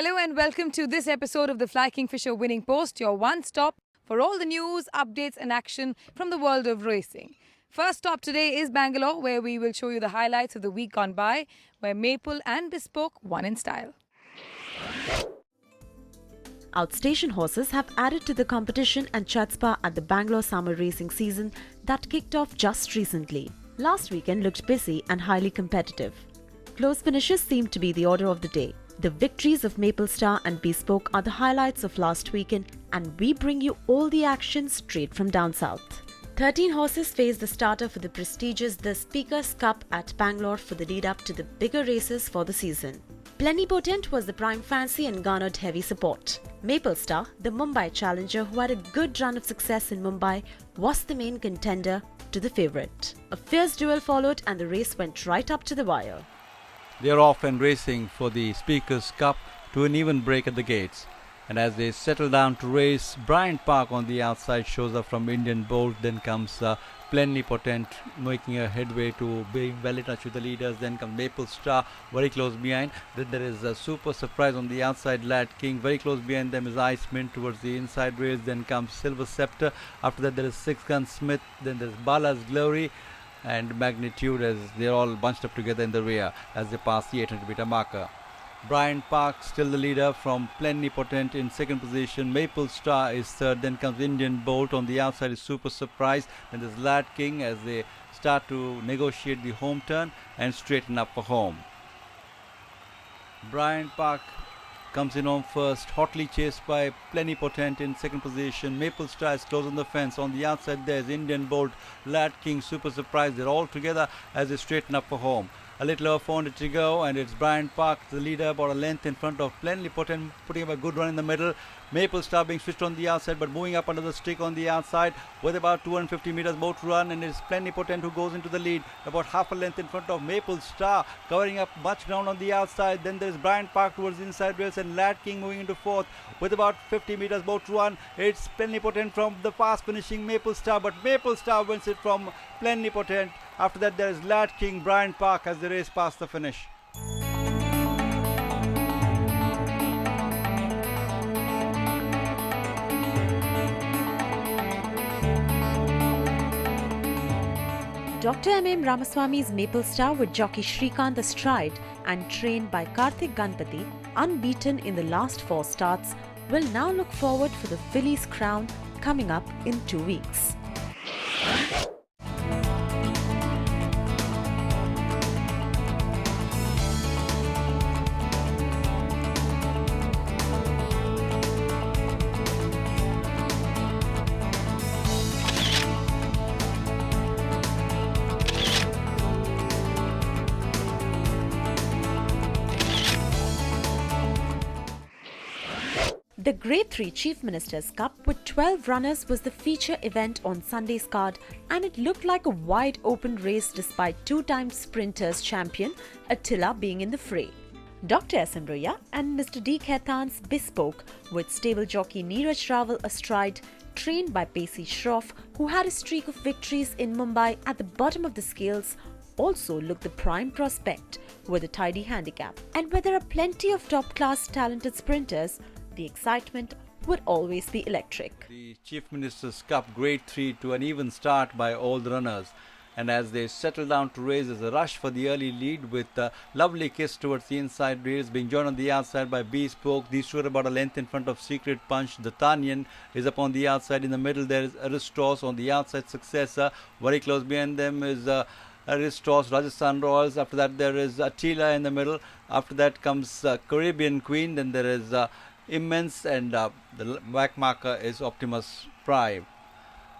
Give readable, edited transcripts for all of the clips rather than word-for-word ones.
Hello and welcome to this episode of the Fly Kingfisher Winning Post, your one stop for all the news, updates, and action from the world of racing. First stop today is Bangalore, where we will show you the highlights of the week gone by, where Maple and Bespoke won in style. Outstation horses have added to the competition and chutzpah at the Bangalore summer racing season that kicked off just recently. Last weekend looked busy and highly competitive. Close finishes seemed to be the order of the day. The victories of Maple Star and Bespoke are the highlights of last weekend, and we bring you all the action straight from down south. 13 horses faced the starter for the prestigious The Speaker's Cup at Bangalore for the lead-up to the bigger races for the season. Plenipotent was the prime fancy and garnered heavy support. Maple Star, the Mumbai challenger who had a good run of success in Mumbai, was the main contender to the favourite. A fierce duel followed and the race went right up to the wire. They are off and racing for the Speaker's Cup to an even break at the gates. And as they settle down to race, Bryant Park on the outside shows up from Indian Bolt. Then comes Plenipotent making a headway to being well in touch with the leaders. Then comes Maple Star very close behind. Then there is a super surprise on the outside, Lad King. Very close behind them is Ice Mint towards the inside rails. Then comes Silver Scepter. After that there is Six Gun Smith. Then there's Bala's Glory and Magnitude, as they're all bunched up together in the rear as they pass the 800 meter marker. Bryant Park still the leader from Plenipotent in second position. Maple Star is third. Then comes Indian Bolt. On the outside is Super Surprise. Then there's Lad King as they start to negotiate the home turn and straighten up for home. Bryant Park comes in on first, hotly chased by Plenipotent in second position. Maple Star is close on the fence. On the outside there's Indian Bolt, Lad King, Super Surprise. They're all together as they straighten up for home. A little over 400 to go, and it's Bryant Park, the leader, about a length in front of Plenipotent, putting up a good run in the middle. Maple Star being switched on the outside, but moving up under the stick on the outside with about 250 meters more to run, and it's Plenipotent who goes into the lead, about half a length in front of Maple Star, covering up much ground on the outside. Then there's Bryant Park towards the inside rails, and Lad King moving into fourth with about 50 meters more to run. It's Plenipotent from the fast finishing Maple Star, but Maple Star wins it from Plenipotent. After that there is Lad King, Bryant Park as the race past the finish. Dr. M.M. Ramaswamy's Maple Star with jockey Shrikant astride and trained by Karthik Ganpati, unbeaten in the last 4 starts, will now look forward for the filly's crown coming up in 2 weeks. The Grade 3 Chief Minister's Cup with 12 runners was the feature event on Sunday's card, and it looked like a wide open race despite 2-time Sprinters champion Attila being in the fray. Dr. S.M. Roya and Mr. D. Khetan's Bespoke with stable jockey Neeraj Rawal astride, trained by Pacey Shroff, who had a streak of victories in Mumbai at the bottom of the scales, also looked the prime prospect with a tidy handicap. And where there are plenty of top-class talented sprinters, the excitement would always be electric. The Chief Minister's Cup Grade 3 to an even start by all the runners. And as they settle down to race, there's a rush for the early lead with a lovely kiss towards the inside rails, being joined on the outside by Bespoke. These two are about a length in front of Secret Punch. The Tanyan is up on the outside. In the middle there is Aristos on the outside successor. Very close behind them is Aristos, Rajasthan Royals. After that there is Attila in the middle. After that comes Caribbean Queen. Then there is Immense, and the back marker is Optimus Prime.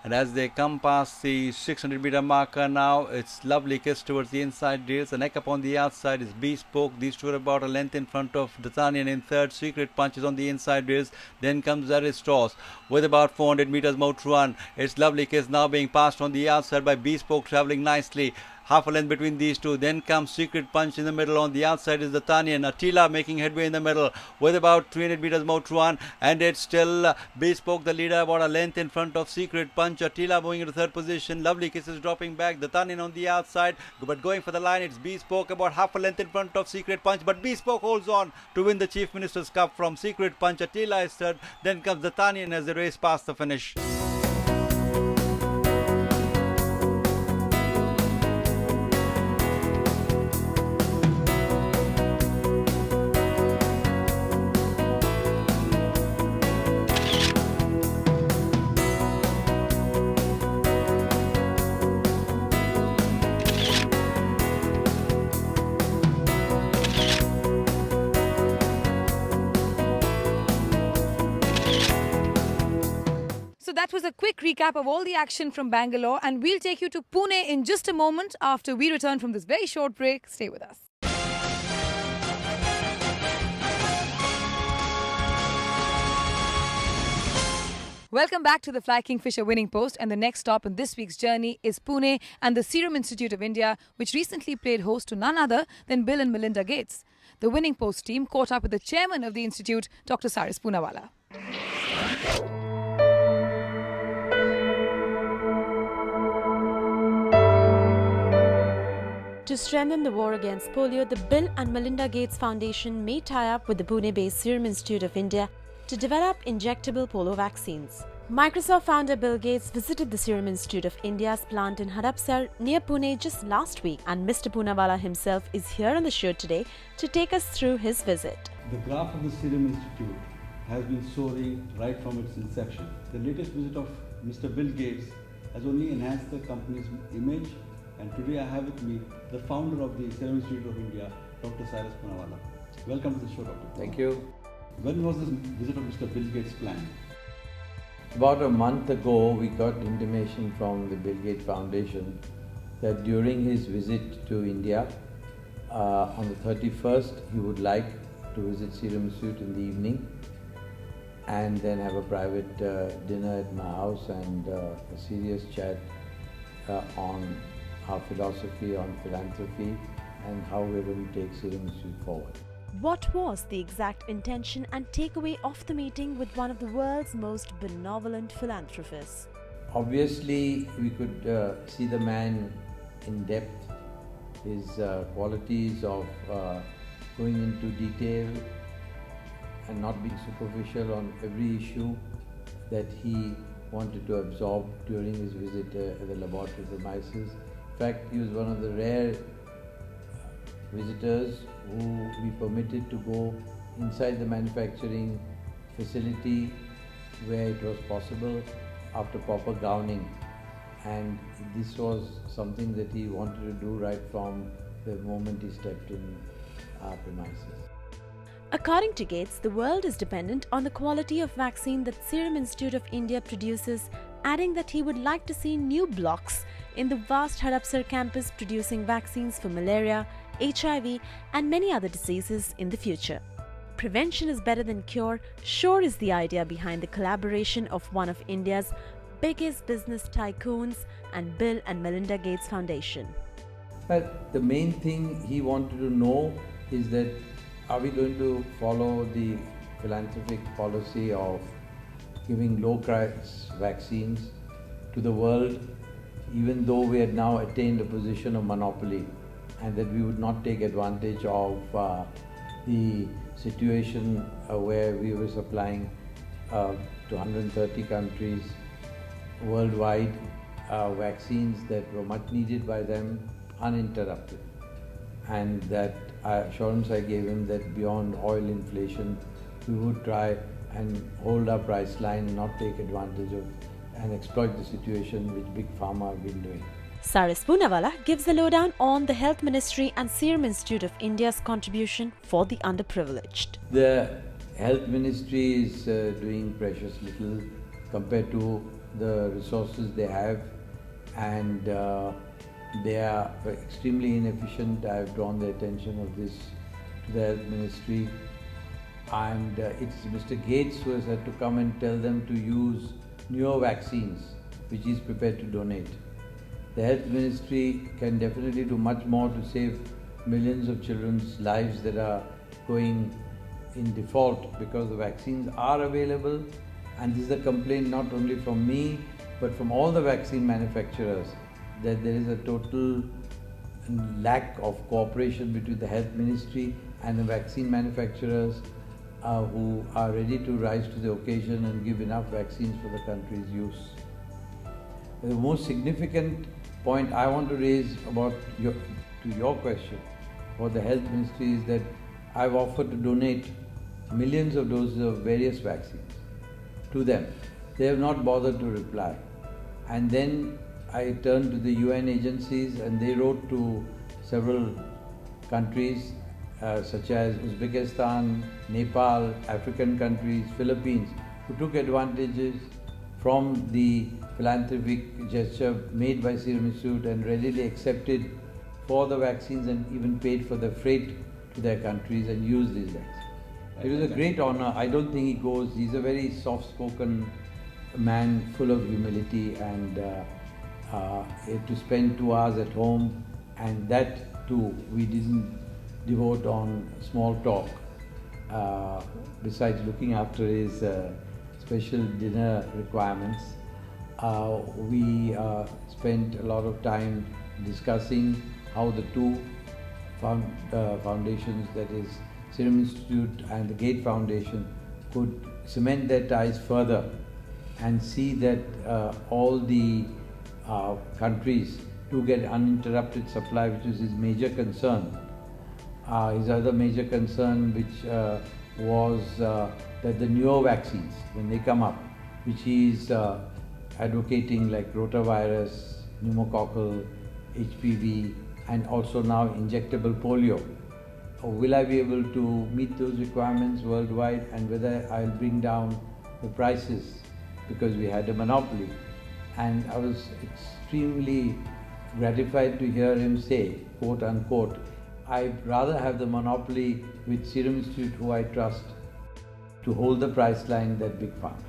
And as they come past the 600 meter marker now, it's Lovely Kiss towards the inside rails. The neck up on the outside is Bespoke. These two are about a length in front of D'Artagnan in third. Secret Punch is on the inside rails. Then comes Aristos with about 400 meters more to run. It's Lovely Kiss now being passed on the outside by Bespoke, travelling nicely. half a length between these two. Then comes Secret Punch in the middle. On the outside is the Tanian. Attila making headway in the middle with about 300 meters more to run, and it's still Bespoke the leader, about a length in front of Secret Punch. Attila moving into third position. Lovely Kisses dropping back. The Tanian on the outside, but going for the line, it's Bespoke about half a length in front of Secret Punch, but Bespoke holds on to win the Chief Minister's Cup from Secret Punch. Attila is third. Then comes the Tanian as they race past the finish. So that was a quick recap of all the action from Bangalore, and we'll take you to Pune in just a moment after we return from this very short break. Stay with us. Welcome back to the Fly Kingfisher Winning Post, and the next stop in this week's journey is Pune and the Serum Institute of India, which recently played host to none other than Bill and Melinda Gates. The Winning Post team caught up with the chairman of the institute, Dr. Cyrus Poonawalla. To strengthen the war against polio, the Bill and Melinda Gates Foundation may tie up with the Pune-based Serum Institute of India to develop injectable polio vaccines. Microsoft founder Bill Gates visited the Serum Institute of India's plant in Hadapsar near Pune just last week, and Mr. Poonawalla himself is here on the show today to take us through his visit. The graph of the Serum Institute has been soaring right from its inception. The latest visit of Mr. Bill Gates has only enhanced the company's image, and today I have with me the founder of the Serum Institute of India, Dr. Cyrus Poonawalla. Welcome to the show, Dr. Thank you. When was this visit of Mr. Bill Gates planned? About a month ago, we got intimation from the Bill Gates Foundation that during his visit to India, on the 31st, he would like to visit Serum Institute in the evening and then have a private dinner at my house and a serious chat on our philosophy on philanthropy and how we're going to take Serum Institute forward. What was the exact intention and takeaway of the meeting with one of the world's most benevolent philanthropists? Obviously, we could see the man in depth, his qualities of going into detail and not being superficial on every issue that he wanted to absorb during his visit at the laboratory premises. In fact, he was one of the rare visitors who we permitted to go inside the manufacturing facility where it was possible after proper gowning, and this was something that he wanted to do right from the moment he stepped in our premises. According to Gates, the world is dependent on the quality of vaccine that Serum Institute of India produces, adding that he would like to see new blocks in the vast Hadapsar campus producing vaccines for malaria, HIV and many other diseases in the future. Prevention is better than cure, sure is the idea behind the collaboration of one of India's biggest business tycoons and Bill and Melinda Gates Foundation. But the main thing he wanted to know is that are we going to follow the philanthropic policy of giving low-price vaccines to the world, even though we had now attained a position of monopoly, and that we would not take advantage of the situation where we were supplying to 130 countries worldwide vaccines that were much needed by them uninterrupted. And that assurance I gave him that beyond oil inflation, we would try and hold our price line and not take advantage of and exploit the situation which Big Pharma have been doing. Cyrus Poonawalla gives the lowdown on the Health Ministry and Serum Institute of India's contribution for the underprivileged. The Health Ministry is doing precious little compared to the resources they have, and they are extremely inefficient. I have drawn the attention of this to the Health Ministry, and it's Mr. Gates who has had to come and tell them to use newer vaccines which he is prepared to donate. the health ministry can definitely do much more to save millions of children's lives that are going in default because the vaccines are available. And this is a complaint not only from me but from all the vaccine manufacturers, that there is a total lack of cooperation between the health ministry and the vaccine manufacturers who are ready to rise to the occasion and give enough vaccines for the country's use. The most significant point I want to raise to your question for the health ministry is that I've offered to donate millions of doses of various vaccines to them. They have not bothered to reply. And then I turned to the UN agencies and they wrote to several countries such as Uzbekistan, Nepal, African countries, Philippines, who took advantages from the philanthropic gesture made by Serum Institute and readily accepted for the vaccines and even paid for the freight to their countries and used these vaccines. It was a great honor. I don't think he goes, he's a very soft-spoken man full of humility, and to spend 2 hours at home, and that too we didn't devote on small talk. Besides looking after his special dinner requirements, we spent a lot of time discussing how the two foundations, that is Serum Institute and the Gate Foundation, could cement their ties further and see that all the countries do get uninterrupted supply, which is his major concern. His other major concern, which was that the newer vaccines, when they come up, which he is advocating, like rotavirus, pneumococcal, HPV, and also now injectable polio, will I be able to meet those requirements worldwide, and whether I'll bring down the prices, because we had a monopoly. And I was extremely gratified to hear him say, quote unquote, I'd rather have the monopoly with Serum Institute, who I trust, to hold the price line, than Big Pharma.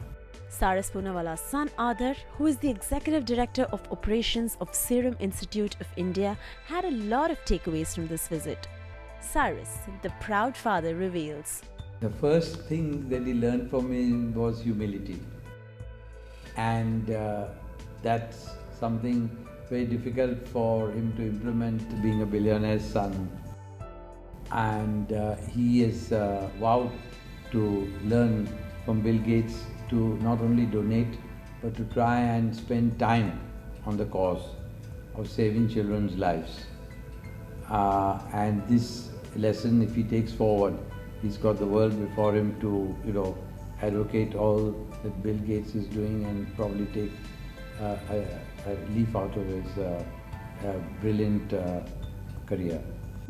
Cyrus Poonawala's son Aadhar, who is the Executive Director of Operations of Serum Institute of India, had a lot of takeaways from this visit. Cyrus, the proud father, reveals. The first thing that he learned from him was humility. And that's something very difficult for him to implement, being a billionaire's son. And he has vowed to learn from Bill Gates to not only donate, but to try and spend time on the cause of saving children's lives. And this lesson, if he takes forward, he's got the world before him to, advocate all that Bill Gates is doing and probably take a leaf out of his brilliant career.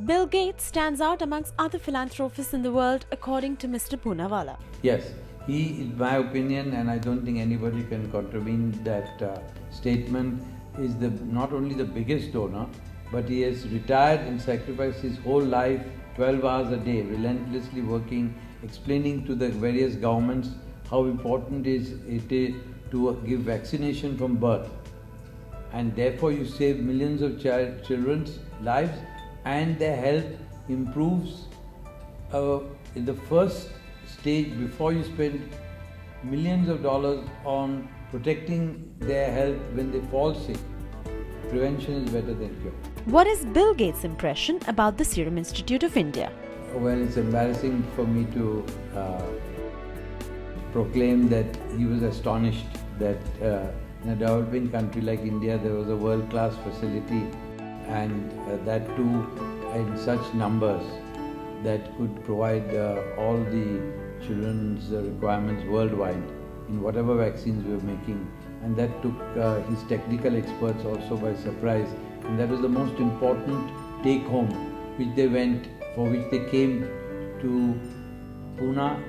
Bill Gates stands out amongst other philanthropists in the world, according to Mr. Poonawala. Yes, he, in my opinion, and I don't think anybody can contravene that statement, is not only the biggest donor, but he has retired and sacrificed his whole life, 12 hours a day, relentlessly working, explaining to the various governments how important it is to give vaccination from birth. And therefore you save millions of children's lives, and their health improves in the first stage. Before you spend millions of dollars on protecting their health when they fall sick, prevention is better than cure. What is Bill Gates' impression about the Serum Institute of India? Well, it's embarrassing for me to proclaim that he was astonished that in a developing country like India there was a world-class facility, and that too in such numbers that could provide all the children's requirements worldwide in whatever vaccines we were making. And that took his technical experts also by surprise. And that was the most important take-home for which they came to Pune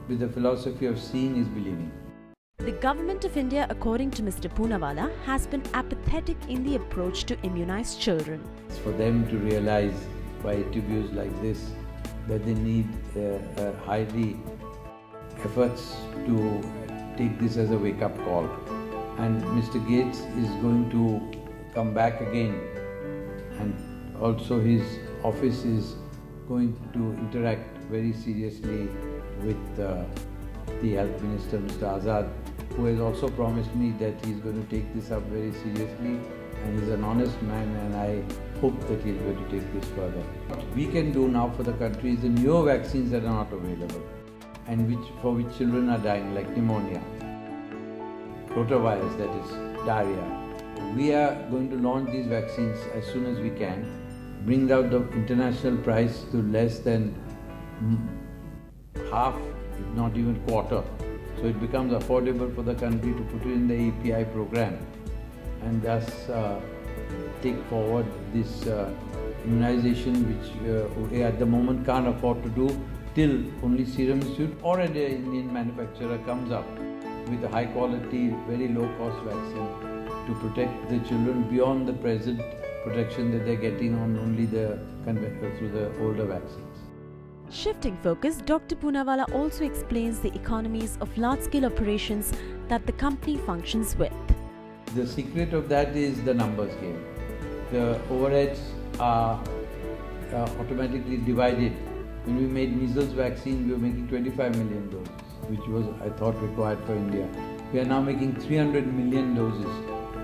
with the philosophy of seeing is believing. The Government of India, according to Mr. Poonawala, has been apathetic in the approach to immunize children. It's for them to realize by interviews like this that they need highly efforts to take this as a wake-up call. And Mr. Gates is going to come back again, and also his office is going to interact very seriously with the Health Minister, Mr. Azad, who has also promised me that he's going to take this up very seriously, and he's an honest man, and I hope that he's going to take this further. What we can do now for the country is the newer vaccines that are not available and for which children are dying, like pneumonia, rotavirus, that is diarrhea. We are going to launch these vaccines as soon as we can, bring down the international price to less than half, if not even quarter. So it becomes affordable for the country to put it in the API program, and thus take forward this immunization, which we at the moment can't afford to do till only Serum Institute or an Indian manufacturer comes up with a high quality, very low cost vaccine to protect the children beyond the present protection that they're getting on only through the older vaccines. Shifting focus, Dr. Poonawalla also explains the economies of large-scale operations that the company functions with. The secret of that is the numbers game. The overheads are automatically divided. When we made measles vaccine, we were making 25 million doses, which was, I thought, required for India. We are now making 300 million doses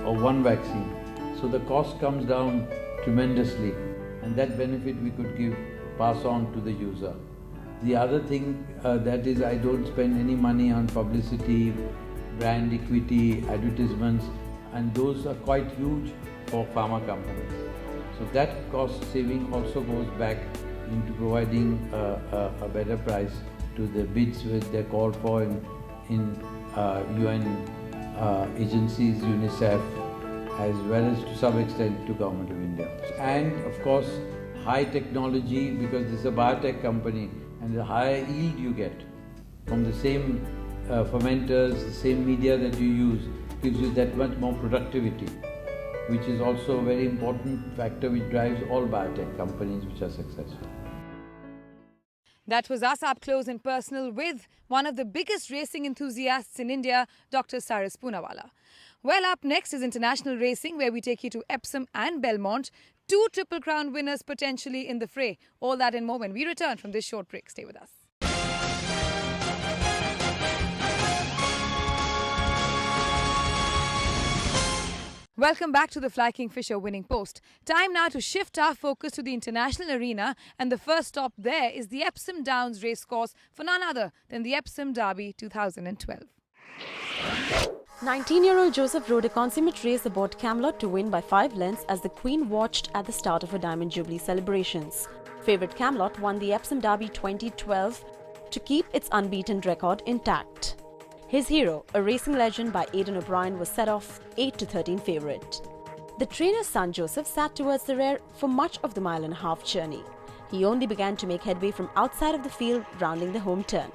of one vaccine. So the cost comes down tremendously, and that benefit we could pass on to the user. The other thing that is, I don't spend any money on publicity, brand equity, advertisements, and those are quite huge for pharma companies. So that cost saving also goes back into providing a better price to the bids which they're called for in UN agencies, UNICEF, as well as to some extent to Government of India. And of course, high technology, because this is a biotech company, and the higher yield you get from the same fermenters, the same media that you use, gives you that much more productivity, which is also a very important factor which drives all biotech companies which are successful. That was us up close and personal with one of the biggest racing enthusiasts in India, Dr. Cyrus Poonawalla. Well, up next is international racing, where we take you to Epsom and Belmont, two Triple Crown winners potentially in the fray. All that and more when we return from this short break. Stay with us. Welcome back to the Fly Kingfisher Winning Post. Time now to shift our focus to the international arena, and the first stop there is the Epsom Downs racecourse for none other than the Epsom Derby 2012. 19-year-old Joseph rode a consummate race aboard Camelot to win by 5 lengths as the Queen watched at the start of her Diamond Jubilee celebrations. Favourite Camelot won the Epsom Derby 2012 to keep its unbeaten record intact. His hero, a racing legend by Aidan O'Brien, was set off 8-13 favourite. The trainer's son Joseph sat towards the rear for much of the mile-and-a-half journey. He only began to make headway from outside of the field, rounding the home turn.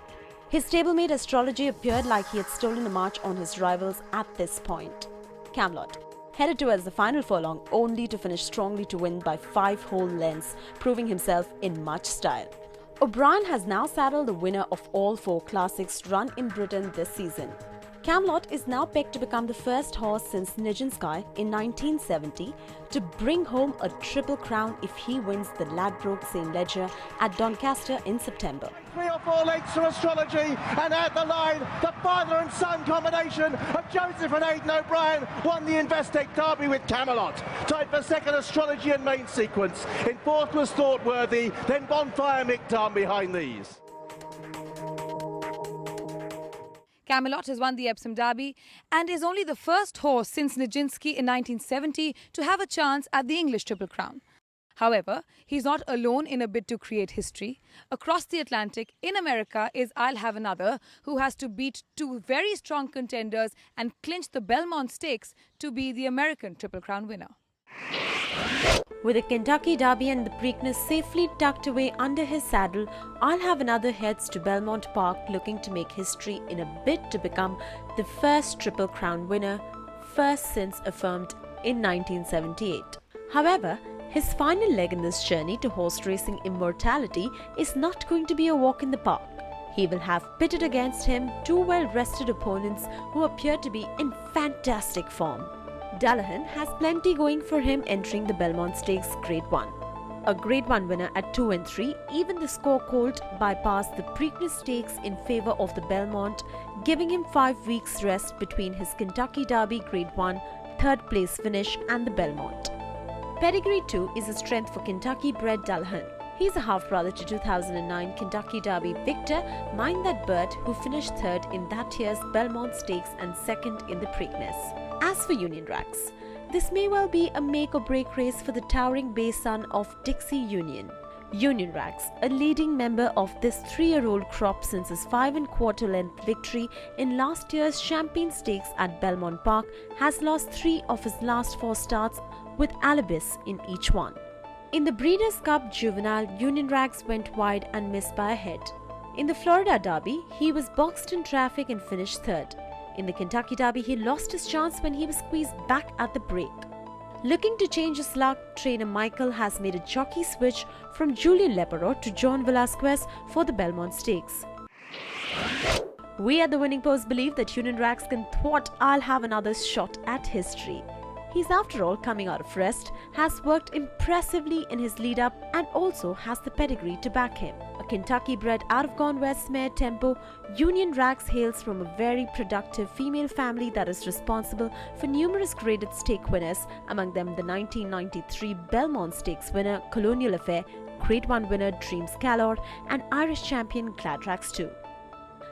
His stablemate Astrology appeared like he had stolen the march on his rivals at this point. Camelot headed towards the final furlong only to finish strongly to win by 5 whole lengths, proving himself in much style. O'Brien has now saddled the winner of all 4 classics run in Britain this season. Camelot is now pegged to become the first horse since Nijinsky in 1970 to bring home a Triple Crown if he wins the Ladbroke St. Leger at Doncaster in September. 3 or 4 lengths from Astrology, and at the line, the father and son combination of Joseph and Aidan O'Brien won the Investec Derby with Camelot. Tied for second, Astrology and Main Sequence. In fourth was Thoughtworthy, then Bonfire Mick behind these. Camelot has won the Epsom Derby and is only the first horse since Nijinsky in 1970 to have a chance at the English Triple Crown. However, he's not alone in a bid to create history. Across the Atlantic, in America, is I'll Have Another, who has to beat 2 very strong contenders and clinch the Belmont Stakes to be the American Triple Crown winner. With the Kentucky Derby and the Preakness safely tucked away under his saddle, I'll Have Another heads to Belmont Park looking to make history in a bid to become the first Triple Crown winner, first since affirmed in 1978. However, his final leg in this journey to horse racing immortality is not going to be a walk in the park. He will have pitted against him 2 well-rested opponents who appear to be in fantastic form. Dullahan has plenty going for him entering the Belmont Stakes Grade 1. A Grade 1 winner at 2 and 3, even the score colt bypassed the Preakness Stakes in favour of the Belmont, giving him 5 weeks rest between his Kentucky Derby Grade 1 third place finish and the Belmont. Pedigree 2 is a strength for Kentucky-bred Dullahan. He's a half-brother to 2009 Kentucky Derby victor Mind That Bird, who finished third in that year's Belmont Stakes and second in the Preakness. As for Union Racks, this may well be a make-or-break race for the towering bay son of Dixie Union. Union Racks, a leading member of this 3-year-old crop since his 5 1/4 length victory in last year's Champagne Stakes at Belmont Park, has lost 3 of his last 4 starts with alibis in each one. In the Breeders' Cup Juvenile, Union Racks went wide and missed by a head. In the Florida Derby, he was boxed in traffic and finished third. In the Kentucky Derby, he lost his chance when he was squeezed back at the break. Looking to change his luck, trainer Michael has made a jockey switch from Julian Leperot to John Velasquez for the Belmont Stakes. We at the Winning Post believe that Union Racks can thwart I'll Have Another's shot at history. He's after all coming out of rest, has worked impressively in his lead-up and also has the pedigree to back him. A Kentucky-bred out-of-Gone West mare Tempo, Union Racks hails from a very productive female family that is responsible for numerous graded stake winners, among them the 1993 Belmont Stakes winner Colonial Affair, Grade 1 winner Dreams Calor and Irish champion Gladrax 2.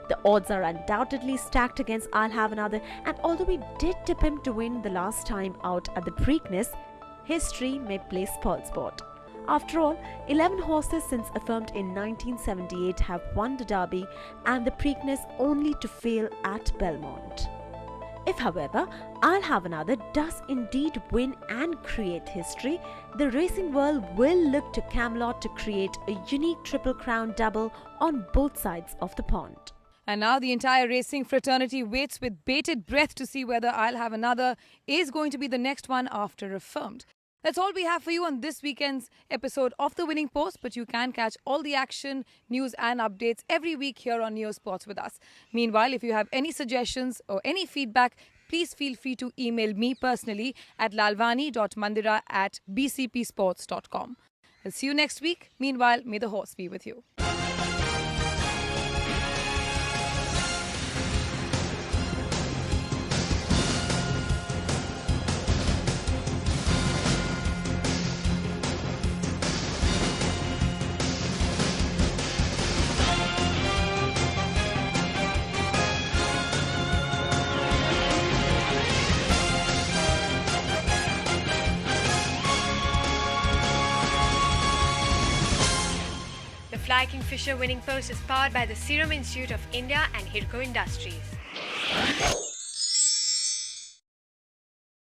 The odds are undoubtedly stacked against I'll Have Another, and although we did tip him to win the last time out at the Preakness, history may play spoilsport. After all, 11 horses since affirmed in 1978 have won the Derby and the Preakness, only to fail at Belmont. If, however, I'll Have Another does indeed win and create history, the racing world will look to Camelot to create a unique Triple Crown double on both sides of the pond. And now the entire racing fraternity waits with bated breath to see whether I'll Have Another is going to be the next one after affirmed. That's all we have for you on this weekend's episode of The Winning Post, but you can catch all the action, news and updates every week here on Neo Sports with us. Meanwhile, if you have any suggestions or any feedback, please feel free to email me personally at lalvani.mandira@bcpsports.com. I'll see you next week. Meanwhile, may the horse be with you. The Fly Kingfisher Winning Post is powered by the Serum Institute of India and Hirco Industries.